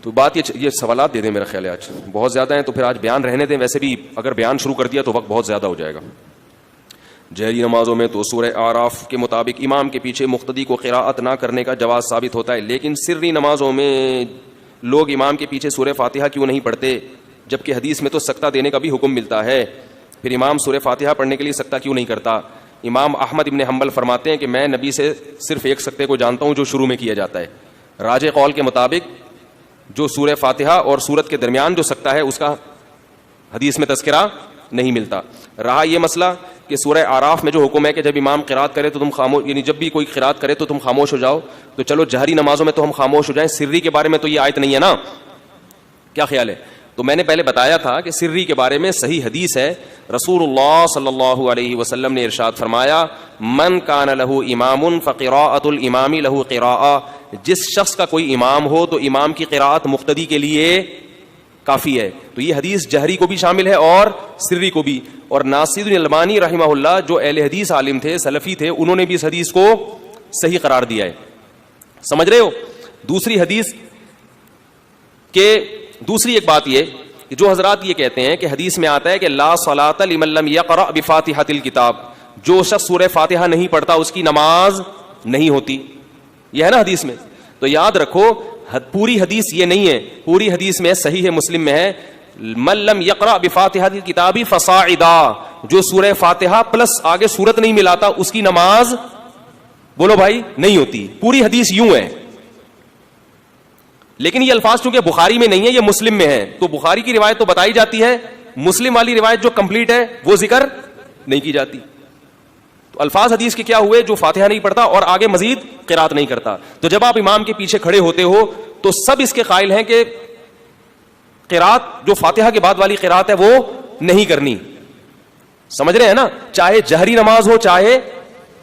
تو بات یہ سوالات دے دیں، میرا خیال ہے آج بہت زیادہ ہیں، تو پھر آج بیان رہنے دیں، ویسے بھی اگر بیان شروع کر دیا تو وقت بہت زیادہ ہو جائے گا۔ جہری نمازوں میں تو سورہ اعراف کے مطابق امام کے پیچھے مقتدی کو قراءت نہ کرنے کا جواز ثابت ہوتا ہے، لیکن سری نمازوں میں لوگ امام کے پیچھے سورہ فاتحہ کیوں نہیں پڑھتے، جبکہ حدیث میں تو سکتہ دینے کا بھی حکم ملتا ہے، پھر امام سورہ فاتحہ پڑھنے کے لیے سکتہ کیوں نہیں کرتا؟ امام احمد ابن حنبل فرماتے ہیں کہ میں نبی سے صرف ایک سکتے کو جانتا ہوں جو شروع میں کیا جاتا ہے۔ راجح قول کے مطابق جو سورہ فاتحہ اور سورت کے درمیان جو سکتہ ہے اس کا حدیث میں تذکرہ نہیں ملتا۔ رہا یہ مسئلہ کہ سورہ اعراف میں جو حکم ہے کہ جب امام قرات کرے تو تم خاموش، یعنی جب بھی کوئی قرات کرے تو تم خاموش ہو جاؤ، تو چلو جہری نمازوں میں تو ہم خاموش ہو جائیں، سری کے بارے میں تو یہ آیت نہیں ہے نا، کیا خیال ہے؟ تو میں نے پہلے بتایا تھا کہ سری کے بارے میں صحیح حدیث ہے، رسول اللہ صلی اللہ علیہ وسلم نے ارشاد فرمایا من کان لہ امام فقراءۃ الامام لہ قراءۃ، جس شخص کا کوئی امام ہو تو امام کی قراءت مقتدی کے لیے کافی ہے۔ تو یہ حدیث جہری کو بھی شامل ہے اور سری کو بھی، اور ناصر الالبانی رحمہ اللہ جو اہل حدیث عالم تھے، سلفی تھے، انہوں نے بھی اس حدیث کو صحیح قرار دیا ہے۔ سمجھ رہے ہو؟ دوسری حدیث کہ دوسری ایک بات یہ کہ جو حضرات یہ کہتے ہیں کہ حدیث میں آتا ہے کہ لا صلاۃ لمن لم یقرأ بفاتحۃ الکتاب، جو شخص سورہ فاتحہ نہیں پڑھتا اس کی نماز نہیں ہوتی، یہ ہے نا حدیث میں، تو یاد رکھو پوری حدیث یہ نہیں ہے، پوری حدیث میں صحیح مسلم میں ہے من لم یقرأ بفاتحۃ الکتاب فصاعدا، جو سورہ فاتحہ پلس آگے سورت نہیں ملاتا اس کی نماز بولو بھائی نہیں ہوتی۔ پوری حدیث یوں ہے، لیکن یہ الفاظ چونکہ بخاری میں نہیں ہے، یہ مسلم میں ہے، تو بخاری کی روایت تو بتائی جاتی ہے، مسلم والی روایت جو کمپلیٹ ہے وہ ذکر نہیں کی جاتی۔ تو الفاظ حدیث کے کیا ہوئے؟ جو فاتحہ نہیں پڑھتا اور آگے مزید قرات نہیں کرتا۔ تو جب آپ امام کے پیچھے کھڑے ہوتے ہو تو سب اس کے قائل ہیں کہ قرات جو فاتحہ کے بعد والی قرات ہے وہ نہیں کرنی، سمجھ رہے ہیں نا، چاہے جہری نماز ہو چاہے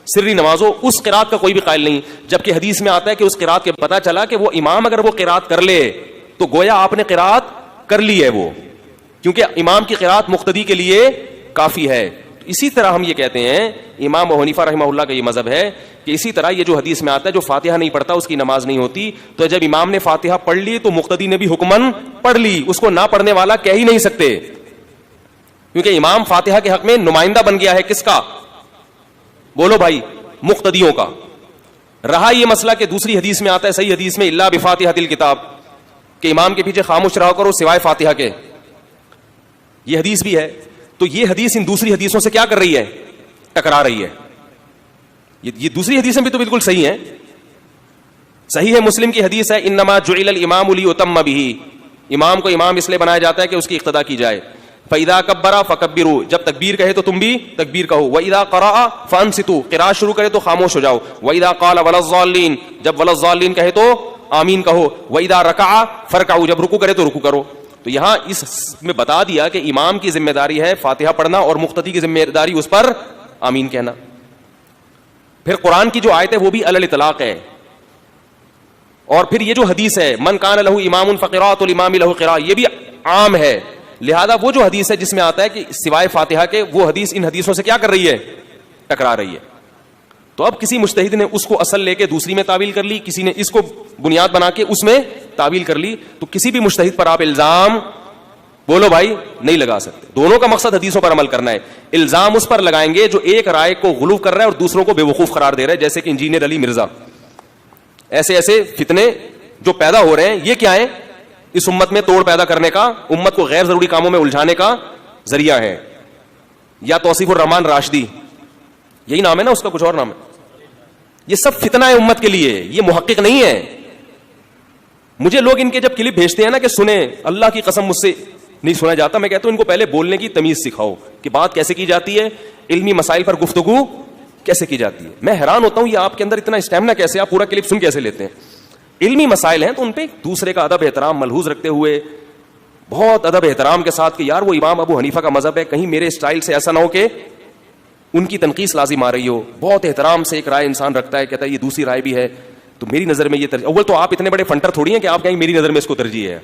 سری نماز ہو، اس قرات کا کوئی بھی قائل نہیں، جبکہ حدیث میں آتا ہے کہ اس قرات کے پتہ چلا کہ وہ امام اگر وہ قرات کر لے تو گویا آپ نے قرات کر لی ہے وہ، کیونکہ امام کی قرات مقتدی کے لیے کافی ہے۔ اسی طرح ہم یہ کہتے ہیں، امام ابو حنیفہ رحمہ اللہ کا یہ مذہب ہے کہ اسی طرح یہ جو حدیث میں آتا ہے جو فاتحہ نہیں پڑھتا اس کی نماز نہیں ہوتی، تو جب امام نے فاتحہ پڑھ لی تو مقتدی نے بھی حکمن پڑھ لی، اس کو نہ پڑھنے والا کہہ ہی نہیں سکتے، کیونکہ امام فاتحہ کے حق میں نمائندہ بن گیا ہے، کس کا؟ بولو بھائی، مقتدیوں کا۔ رہا یہ مسئلہ کہ دوسری حدیث میں آتا ہے صحیح حدیث میں الا بفاتحۃ الکتاب، کہ امام کے پیچھے خاموش رہا کرو سوائے فاتحہ کے، یہ حدیث بھی ہے۔ تو یہ حدیث ان دوسری حدیثوں سے کیا کر رہی ہے؟ ٹکرا رہی ہے۔ یہ دوسری حدیثیں بھی تو بالکل صحیح ہیں، صحیح ہے مسلم کی حدیث ہے انما جعل الامام لیتم بہ، امام کو امام اس لیے بنایا جاتا ہے کہ اس کی اقتداء کی جائے۔ فَإِذَا كَبَّرَ فَكَبِّرُوا، جب تکبیر کہے تو تم بھی تکبیر کہو۔ وَإِذَا قَرَأَ فَأَنصِتُوا، قراءت شروع کرے تو خاموش ہو جاؤ۔ وَإِذَا قَالَ وَلَا الضَّالِّينَ، جب وَلَا الضَّالِّينَ کہے تو آمین کہو۔ وَإِذَا رَكَعَ فَارْكَعُوا، جب رکوع کرے تو رکوع کرو۔ تو یہاں اس میں بتا دیا کہ امام کی ذمہ داری ہے فاتحہ پڑھنا اور مقتدی کی ذمہ داری اس پر آمین کہنا۔ پھر قرآن کی جو آیت ہے وہ بھی علی الاطلاق ہے، اور پھر یہ جو حدیث ہے من کان لہ امام فقراءۃ الامام لہ قراءۃ، یہ بھی عام ہے، لہذا وہ جو حدیث ہے جس میں آتا ہے کہ سوائے فاتحہ کے، وہ حدیث ان حدیثوں سے کیا کر رہی ہے؟ ٹکرا رہی ہے۔ تو اب کسی مجتہد نے اس کو اصل لے کے دوسری میں تعویل کر لی، کسی نے اس کو بنیاد بنا کے اس میں تعویل کر لی، تو کسی بھی مجتہد پر آپ الزام بولو بھائی نہیں لگا سکتے۔ دونوں کا مقصد حدیثوں پر عمل کرنا ہے۔ الزام اس پر لگائیں گے جو ایک رائے کو غلو کر رہا ہے اور دوسروں کو بے وقوف قرار دے رہا ہے، جیسے کہ انجینئر علی مرزا۔ ایسے ایسے فتنے جو پیدا ہو رہے ہیں، یہ کیا ہے؟ اس امت میں توڑ پیدا کرنے کا، امت کو غیر ضروری کاموں میں الجھانے کا ذریعہ ہے۔ یا توصیف الرحمان راشدی، یہی نام ہے نا اس کا، کچھ اور نام ہے؟ یہ سب فتنہ ہے امت کے لیے، یہ محقق نہیں ہے۔ مجھے لوگ ان کے جب کلپ بھیجتے ہیں نا کہ سنیں، اللہ کی قسم مجھ سے نہیں سنا جاتا، میں کہتا ہوں ان کو پہلے بولنے کی تمیز سکھاؤ کہ بات کیسے کی جاتی ہے، علمی مسائل پر گفتگو کیسے کی جاتی ہے۔ میں حیران ہوتا ہوں یہ آپ کے اندر اتنا اسٹیمنا کیسے، آپ پورا کلپ سن کیسے لیتے ہیں۔ علمی مسائل ہیں تو ان پہ دوسرے کا ادب احترام ملحوظ رکھتے ہوئے بہت ادب احترام کے ساتھ کہ یار وہ امام ابو حنیفہ کا مذہب ہے، کہیں میرے اسٹائل سے ایسا نہ ہو کہ ان کی تنقیص لازم آ رہی ہو۔ بہت احترام سے ایک رائے انسان رکھتا ہے، کہتا ہے یہ دوسری رائے بھی ہے تو میری نظر میں یہ ترجیح۔ اول تو آپ اتنے بڑے فنٹر تھوڑی ہیں کہ آپ کہیں میری نظر میں اس کو ترجیح ہے،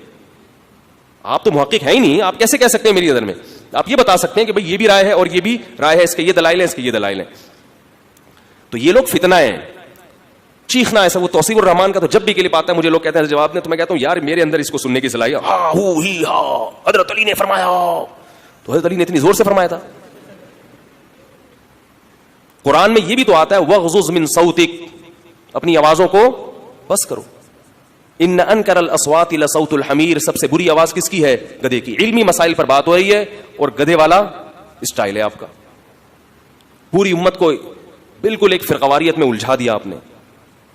آپ تو محقق ہیں ہی نہیں، آپ کیسے کہہ سکتے ہیں میری نظر میں؟ آپ یہ بتا سکتے ہیں کہ بھئی یہ بھی رائے ہے اور یہ بھی رائے ہے، اس کے یہ دلائل ہیں، اس کے یہ دلائل ہیں۔ تو یہ لوگ فتنہ ہیں. چیخنا ایسا. وہ توصیف الرحمان کا تو جب بھی کلپ آتا ہے مجھے لوگ کہتے ہیں جواب میں, تو میں کہتا ہوں یار میرے اندر اس کو سننے کی صلاحیت, ہاں ہو ہی ہاں حضرت علی نے فرمایا, تو حضرت علی نے اتنی زور سے فرمایا تھا. قرآن میں یہ بھی تو آتا ہے وغضض من صوتک, اپنی آوازوں کو بس کرو. ان انکر الاصوات لصوت الحمیر, سب سے بری آواز کس کی ہے؟ گدھے کی. علمی مسائل پر بات ہو رہی ہے اور گدھے والا اسٹائل ہے آپ کا. پوری امت کو بالکل ایک فرقواریت میں الجھا دیا آپ نے.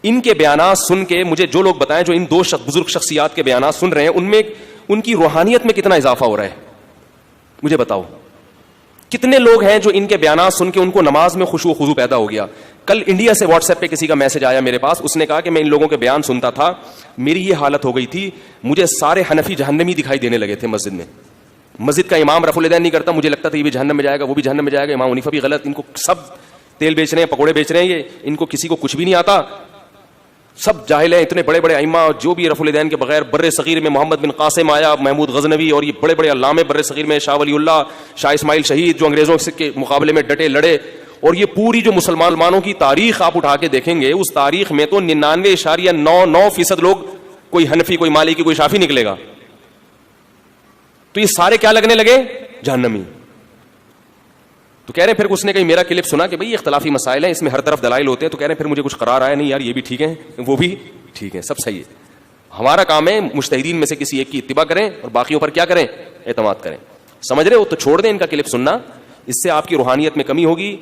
ان کے بیانات سن کے مجھے جو لوگ بتائیں, جو ان دو بزرگ شخصیات کے بیانات سن رہے ہیں, ان میں ان کی روحانیت میں کتنا اضافہ ہو رہا ہے مجھے بتاؤ. کتنے لوگ ہیں جو ان کے بیانات سن کے ان کو نماز میں خشوع و خضوع پیدا ہو گیا. کل انڈیا سے واٹس ایپ پہ کسی کا میسج آیا میرے پاس, اس نے کہا کہ میں ان لوگوں کے بیان سنتا تھا, میری یہ حالت ہو گئی تھی, مجھے سارے حنفی جہنمی دکھائی دینے لگے تھے مسجد میں. مسجد کا امام رفع الیدین نہیں کرتا, مجھے لگتا تھا یہ بھی جہنم میں جائے گا, وہ بھی جہنم میں جائے گا, امام حنیفہ بھی غلط, ان کو سب تیل بیچ رہے ہیں, پکوڑے بیچ رہے ہیں, یہ ان کو کسی کو کچھ بھی نہیں آتا, سب جاہل ہیں. اتنے بڑے بڑے ائمہ جو بھی رفع الیدین کے بغیر, بر صغیر میں محمد بن قاسم آیا, محمود غزنوی, اور یہ بڑے بڑے علامے بر صغیر میں, شاہ ولی اللہ, شاہ اسماعیل شہید, جو انگریزوں کے مقابلے میں ڈٹے لڑے. اور یہ پوری جو مسلمانوں کی تاریخ آپ اٹھا کے دیکھیں گے, اس تاریخ میں تو 99.99% لوگ کوئی حنفی, کوئی مالکی, کوئی شافی نکلے گا. تو یہ سارے کیا لگنے لگے؟ جہنمی. تو کہہ رہے ہیں پھر اس نے کہیں میرا کلپ سنا کہ بھئی اختلافی مسائل ہیں, اس میں ہر طرف دلائل ہوتے ہیں, تو کہہ رہے ہیں پھر مجھے کچھ قرار آیا نہیں یار, یہ بھی ٹھیک ہے وہ بھی ٹھیک ہے, سب صحیح ہے. ہمارا کام ہے مجتہدین میں سے کسی ایک کی اتباع کریں اور باقیوں پر کیا کریں؟ اعتماد کریں. سمجھ رہے ہو؟ تو چھوڑ دیں ان کا کلپ سننا, اس سے آپ کی روحانیت میں کمی ہوگی.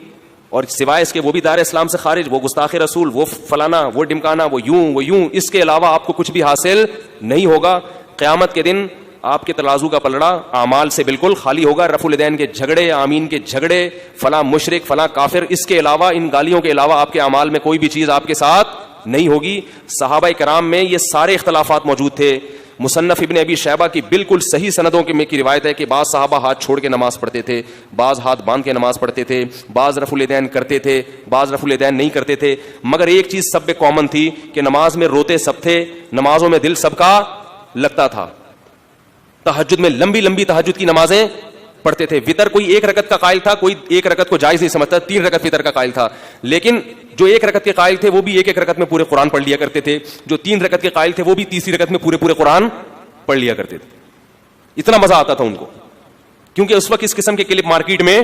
اور سوائے اس کے وہ بھی دار اسلام سے خارج, وہ گستاخ رسول, وہ فلانا, وہ ڈمکانا, وہ یوں, اس کے علاوہ آپ کو کچھ بھی حاصل نہیں ہوگا. قیامت کے دن آپ کے ترازو کا پلڑا اعمال سے بالکل خالی ہوگا. رفع الیدین کے جھگڑے, آمین کے جھگڑے, فلاں مشرک, فلاں کافر, اس کے علاوہ, ان گالیوں کے علاوہ آپ کے اعمال میں کوئی بھی چیز آپ کے ساتھ نہیں ہوگی. صحابہ کرام میں یہ سارے اختلافات موجود تھے. مصنف ابن ابی شیبہ کی بالکل صحیح سندوں کی روایت ہے کہ بعض صحابہ ہاتھ چھوڑ کے نماز پڑھتے تھے, بعض ہاتھ باندھ کے نماز پڑھتے تھے, بعض رفع الیدین کرتے تھے, بعض رفع الیدین نہیں کرتے تھے. مگر ایک چیز سب میں کامن تھی کہ نماز میں روتے سب تھے, نمازوں میں دل سب کا لگتا تھا. تہجد میں لمبی لمبی تہجد کی نمازیں پڑھتے تھے. وطر کوئی ایک رکعت کا قائل تھا, کوئی ایک رکعت کو جائز نہیں سمجھتا, 3 رکعت وطر کا قائل تھا. لیکن جو ایک رکعت کے قائل تھے وہ بھی ایک رکعت میں پورے قرآن پڑھ لیا کرتے تھے, جو 3 رکعت کے قائل تھے وہ بھی تیسری رکعت میں پورے قرآن پڑھ لیا کرتے تھے. اتنا مزہ آتا تھا ان کو, کیونکہ اس وقت اس قسم کے کلپ مارکیٹ میں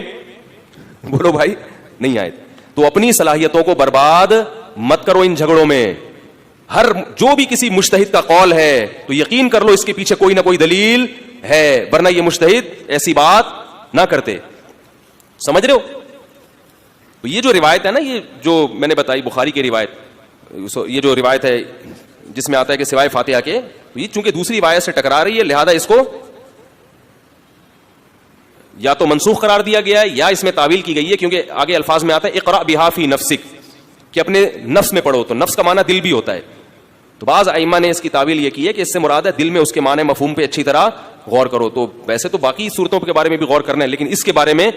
بولو بھائی نہیں آئے. تو اپنی صلاحیتوں کو برباد مت کرو ان جھگڑوں میں. ہر جو بھی کسی مجتہد کا قول ہے تو یقین کر لو اس کے پیچھے کوئی نہ کوئی دلیل ہے, ورنہ یہ مجتہد ایسی بات نہ کرتے. سمجھ رہے ہو؟ تو یہ جو روایت ہے نا, یہ جو میں نے بتائی بخاری کی روایت, یہ جو روایت ہے جس میں آتا ہے کہ سوائے فاتحہ کے, تو یہ چونکہ دوسری روایت سے ٹکرا رہی ہے, لہذا اس کو یا تو منسوخ قرار دیا گیا ہے یا اس میں تعویل کی گئی ہے, کیونکہ آگے الفاظ میں آتا ہے اقرأ بہا فی نفسک, کہ اپنے نفس میں پڑھو. تو نفس کا معنی دل بھی ہوتا ہے. تو بعض ائمہ نے اس کی تعویل یہ کی ہے کہ اس سے مراد ہے دل میں اس کے معنی مفہوم پہ اچھی طرح غور کرو. تو ویسے تو باقی صورتوں کے بارے میں بھی غور کرنا ہے, لیکن اس کے بارے میں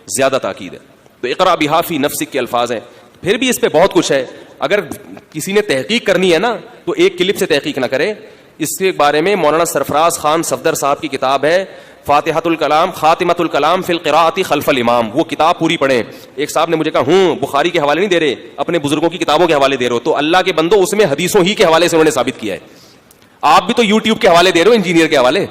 زیادہ تاکید ہے. تو اقرأ بہا فی نفسک کے الفاظ ہیں. پھر بھی اس پہ بہت کچھ ہے. اگر کسی نے تحقیق کرنی ہے نا تو ایک کلپ سے تحقیق نہ کرے. اس کے بارے میں مولانا سرفراز خان صفدر صاحب کی کتاب ہے فاتحۃ الکلام خاتمۃ الکلام فی القراءۃ خلف الامام, وہ کتاب پوری پڑھیں. ایک صاحب نے مجھے کہا بخاری کے حوالے نہیں دے رہے, اپنے بزرگوں کی کتابوں کے حوالے دے رہے ہو. تو اللہ کے بندو, اس میں حدیثوں ہی کے حوالے سے انہوں نے ثابت کیا ہے. آپ بھی تو یوٹیوب کے حوالے دے رہے ہو, انجینئر کے حوالے.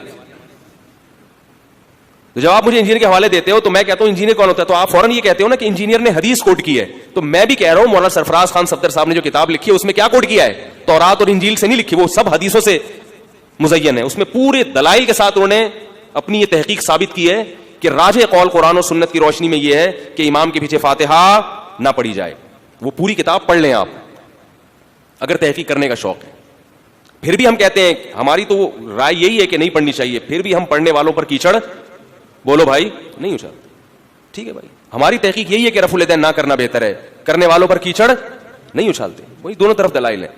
تو جب آپ مجھے انجینئر کے حوالے دیتے ہو تو میں کہتا ہوں انجینئر کون ہوتا ہے, تو آپ فوراً یہ کہتے ہو نا کہ انجینئر نے حدیث کوٹ کی ہے. تو میں بھی کہہ رہا ہوں مولانا سرفراز خان صفدر صاحب نے جو کتاب لکھی ہے اس میں کیا کوٹ کیا ہے؟ تورات اور انجیل سے نہیں لکھی, وہ سب حدیثوں سے مزین ہے. اس میں پورے دلائل کے ساتھ انہوں نے اپنی یہ تحقیق ثابت کی ہے کہ راجح قول قرآن و سنت کی روشنی میں یہ ہے کہ امام کے پیچھے فاتحہ نہ پڑھی جائے. وہ پوری کتاب پڑھ لیں آپ اگر تحقیق کرنے کا شوق ہے. پھر بھی ہم کہتے ہیں, ہماری تو رائے یہی ہے کہ نہیں پڑھنی چاہیے, پھر بھی ہم پڑھنے والوں پر کیچڑ بولو بھائی نہیں اچھالتے. ٹھیک ہے بھائی, ہماری تحقیق یہی ہے کہ رفع الیدین نہ کرنا بہتر ہے, کرنے والوں پر کیچڑ نہیں اچھالتے. وہی دونوں طرف دلائل ہیں.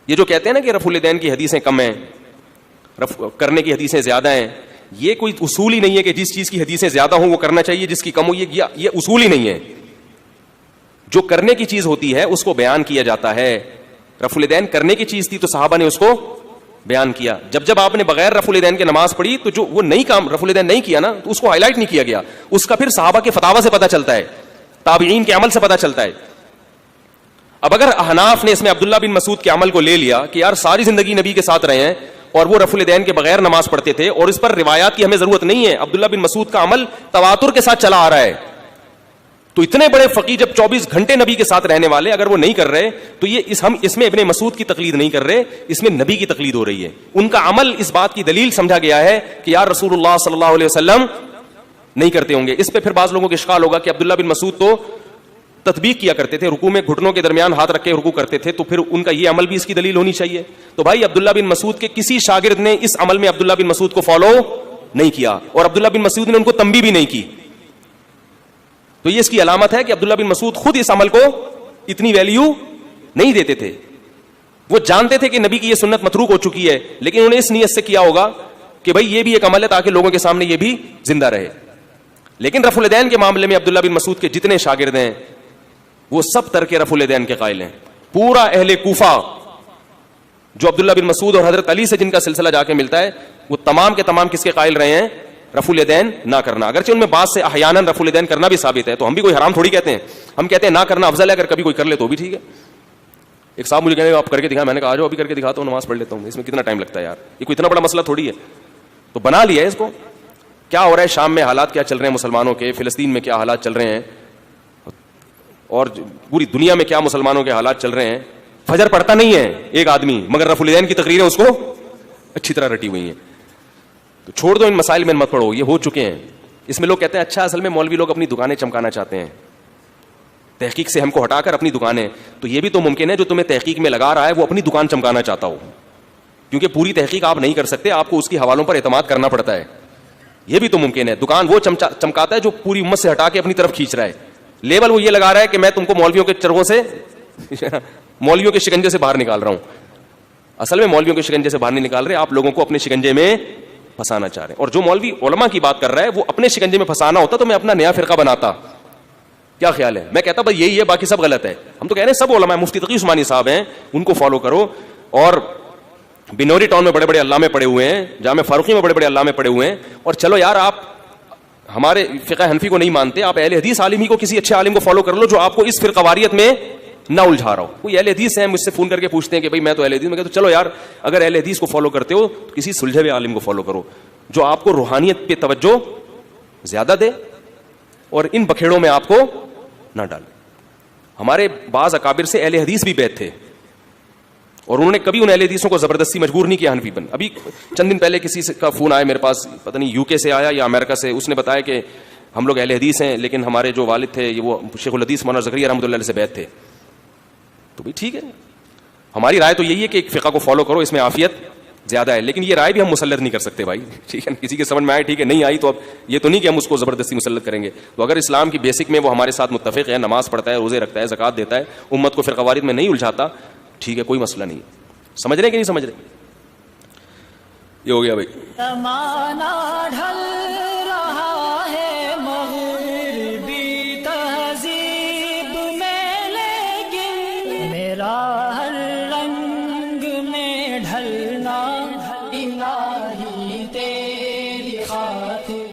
یہ جو کہتے ہیں نا کہ رفع الیدین کی حدیثیں کم ہیں, کرنے کی حدیثیں زیادہ ہیں, یہ کوئی اصول ہی نہیں ہے کہ جس چیز کی حدیثیں زیادہ ہوں وہ کرنا چاہیے, جس کی کم ہو یہ اصول ہی نہیں ہے. جو کرنے کی چیز ہوتی ہے اس کو بیان کیا جاتا ہے. رفع الیدین کرنے کی چیز تھی تو صحابہ نے اس کو بیان کیا. جب آپ نے بغیر رفع الیدین کے نماز پڑھی تو جو وہ نہیں کام رفع الیدین نہیں کیا نا, تو اس کو ہائی لائٹ نہیں کیا گیا. اس کا پھر صحابہ کے فتاوی سے پتہ چلتا ہے, تابعین کے عمل سے پتہ چلتا ہے. اب اگر احناف نے اس میں عبداللہ بن مسعود کے عمل کو لے لیا کہ یار ساری زندگی نبی کے ساتھ رہے ہیں اور وہ رفع الیدین کے بغیر نماز پڑھتے تھے اور اس پر روایات کی ہمیں ضرورت نہیں ہے, عبداللہ بن مسعود کا عمل تواتر کے ساتھ چلا آ رہا ہے, تو اتنے بڑے فقیہ جب 24 گھنٹے نبی کے ساتھ رہنے والے اگر وہ نہیں کر رہے تو یہ ہم اس میں ابن مسعود کی تقلید نہیں کر رہے, اس میں نبی کی تقلید ہو رہی ہے. ان کا عمل اس بات کی دلیل سمجھا گیا ہے کہ یار رسول اللہ صلی اللہ علیہ وسلم نہیں کرتے ہوں گے. اس پہ پھر بعض لوگوں کو اشکال ہوگا کہ عبداللہ بن مسعود تو تطبیق کیا کرتے تھے, رکوع میں گھٹنوں کے درمیان ہاتھ رکھ کے رکوع کرتے تھے, تو پھر ان کا یہ عمل بھی اس کی دلیل ہونی چاہیے. تو بھائی عبداللہ بن مسعود کے کسی شاگرد نے اس عمل میں عبداللہ بن مسعود کو فالو نہیں کیا اور عبداللہ بن مسعود نے ان کو تنبیہ بھی نہیں کی, تو یہ اس کی علامت ہے کہ عبداللہ بن مسعود خود اس عمل کو اتنی ویلیو نہیں دیتے تھے. وہ جانتے تھے کہ نبی کی یہ سنت متروک ہو چکی ہے, لیکن انہوں نے اس نیت سے کیا ہوگا کہ بھائی یہ بھی ایک عمل ہے تاکہ لوگوں کے سامنے یہ بھی زندہ رہے. لیکن رفع الیدین کے معاملے میں عبداللہ بن مسعود کے جتنے شاگرد ہیں وہ سب ترک رفع الیدین کے قائل ہیں. پورا اہل کوفہ جو عبداللہ بن مسعود اور حضرت علی سے جن کا سلسلہ جا کے ملتا ہے وہ تمام کے تمام کس کے قائل رہے ہیں؟ رفع الیدین نہ کرنا. اگرچہ ان میں بعض سے احیاناً رفع الیدین کرنا بھی ثابت ہے, تو ہم بھی کوئی حرام تھوڑی کہتے ہیں, ہم کہتے ہیں نہ کرنا افضل ہے, اگر کبھی کوئی کر لے تو بھی ٹھیک ہے. ایک صاحب مجھے کہنے آپ کر کے دکھائیں, میں نے کہا آ جاؤ ابھی کر کے دکھاتا ہوں, نماز پڑھ لیتا ہوں. اس میں کتنا ٹائم لگتا ہے یار, یہ کوئی اتنا بڑا مسئلہ تھوڑی ہے. تو بنا لیا ہے اس کو. کیا ہو رہا ہے شام میں, حالات کیا چل رہے ہیں مسلمانوں کے, فلسطین میں کیا حالات چل رہے ہیں, اور پوری دنیا میں کیا مسلمانوں کے حالات چل رہے ہیں. فجر پڑھتا نہیں ہے ایک آدمی, مگر رفع الیدین کی تقریریں اس کو اچھی طرح رٹی ہوئی ہیں. تو چھوڑ دو ان مسائل میں مت پڑھو, یہ ہو چکے ہیں. اس میں لوگ کہتے ہیں اچھا اصل میں مولوی لوگ اپنی دکانیں چمکانا چاہتے ہیں, تحقیق سے ہم کو ہٹا کر اپنی دکانیں. تو یہ بھی تو ممکن ہے جو تمہیں تحقیق میں لگا رہا ہے وہ اپنی دکان چمکانا چاہتا ہو, کیونکہ پوری تحقیق آپ نہیں کر سکتے, آپ کو اس کی حوالوں پر اعتماد کرنا پڑتا ہے. یہ بھی تو ممکن ہے دکان وہ چمکاتا ہے جو پوری امت سے ہٹا کے اپنی طرف کھینچ رہا ہے. لیبل وہ یہ لگا رہا ہے کہ میں تم کو مولویوں کے چرغوں سے مولویوں کے شکنجے سے باہر نکال رہا ہوں. اصل میں مولویوں کے شکنجے سے باہر نہیں نکال رہے, آپ لوگوں کو اپنے شکنجے میں پھنسانا چاہ رہے ہیں. اور جو مولوی علماء کی بات کر رہا ہے وہ اپنے شکنجے میں پھنسانا ہوتا تو میں اپنا نیا فرقہ بناتا. کیا خیال ہے؟ میں کہتا بھائی یہی ہے, باقی سب غلط ہے. ہم تو کہہ رہے ہیں سب علماء, مفتی تقی عثمانی صاحب ہیں, ان کو فالو کرو. اور بنوری ٹاؤن میں بڑے بڑے علامے پڑے ہوئے ہیں, جامع فاروقی میں بڑے بڑے علامے پڑے ہوئے ہیں. اور چلو یار آپ ہمارے فقہ حنفی کو نہیں مانتے, آپ اہل حدیث عالم ہی کو, کسی اچھے عالم کو فالو کر لو جو آپ کو اس فرقہ واریت میں نہ الجھا رہا ہو. کوئی اہل حدیث ہیں مجھ سے فون کر کے پوچھتے ہیں کہ بھائی میں تو اہل حدیث, میں کہتا چلو یار اگر اہل حدیث کو فالو کرتے ہو تو کسی سلجھے ہوئے عالم کو فالو کرو جو آپ کو روحانیت پہ توجہ زیادہ دے اور ان بکھیڑوں میں آپ کو نہ ڈالے. ہمارے بعض اکابر سے اہل حدیث بھی بیعت تھے اور انہوں نے کبھی ان اہل حدیثوں کو زبردستی مجبور نہیں کیا حنفی بن. ابھی چند دن پہلے کسی کا فون آیا میرے پاس, پتہ نہیں یو کے سے آیا یا امریکہ سے, اس نے بتایا کہ ہم لوگ اہل حدیث ہیں لیکن ہمارے جو والد تھے یہ وہ شیخ الحدیث مولانا زکریا رحمۃ اللہ علیہ سے بیعت تھے. تو بھائی ٹھیک ہے, ہماری رائے تو یہی ہے کہ ایک فقہ کو فالو کرو, اس میں عافیت زیادہ ہے, لیکن یہ رائے بھی ہم مسلط نہیں کر سکتے بھائی. ٹھیک ہے, کسی کے سمجھ میں آئے ٹھیک ہے, نہیں آئی تو اب یہ تو نہیں کہ ہم اس کو زبردستی مسلط کریں گے. تو اگر اسلام کی بیسک میں وہ ہمارے ساتھ متفق ہے, نماز پڑھتا ہے, روزے رکھتا ہے, زکوٰۃ دیتا ہے, امت کو فرقہ واریت میں نہیں الجھاتا, ٹھیک ہے, کوئی مسئلہ نہیں. سمجھ رہے کہ نہیں سمجھ رہے؟ یہ ہو گیا بھائی.